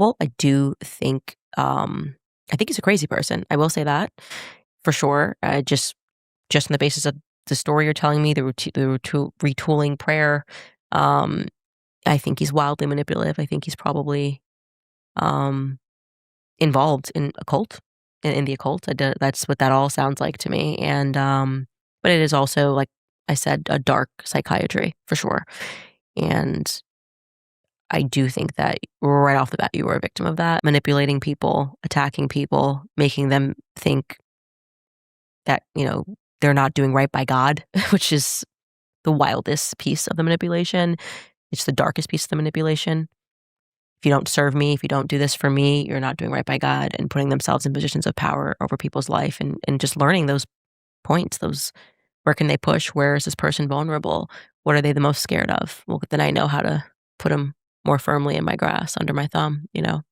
Well, I do think, I think he's a crazy person. I will say that for sure. Just on the basis of the story you're telling me, the retooling prayer, um, I think he's wildly manipulative. I think he's probably, um, involved in a cult, in the occult. That's what that all sounds like to me, and, but it is also, like I said, a dark psychiatry for sure, and I do think that right off the bat, you were a victim of that, manipulating people, attacking people, making them think that, they're not doing right by God, which is the wildest piece of the manipulation. It's the darkest piece of the manipulation. If you don't serve me, if you don't do this for me, you're not doing right by God, and putting themselves in positions of power over people's life, and just learning those points, those where can they push? Where is this person vulnerable? What are they the most scared of? Well, then I know how to put them more firmly in my grasp, under my thumb, you know?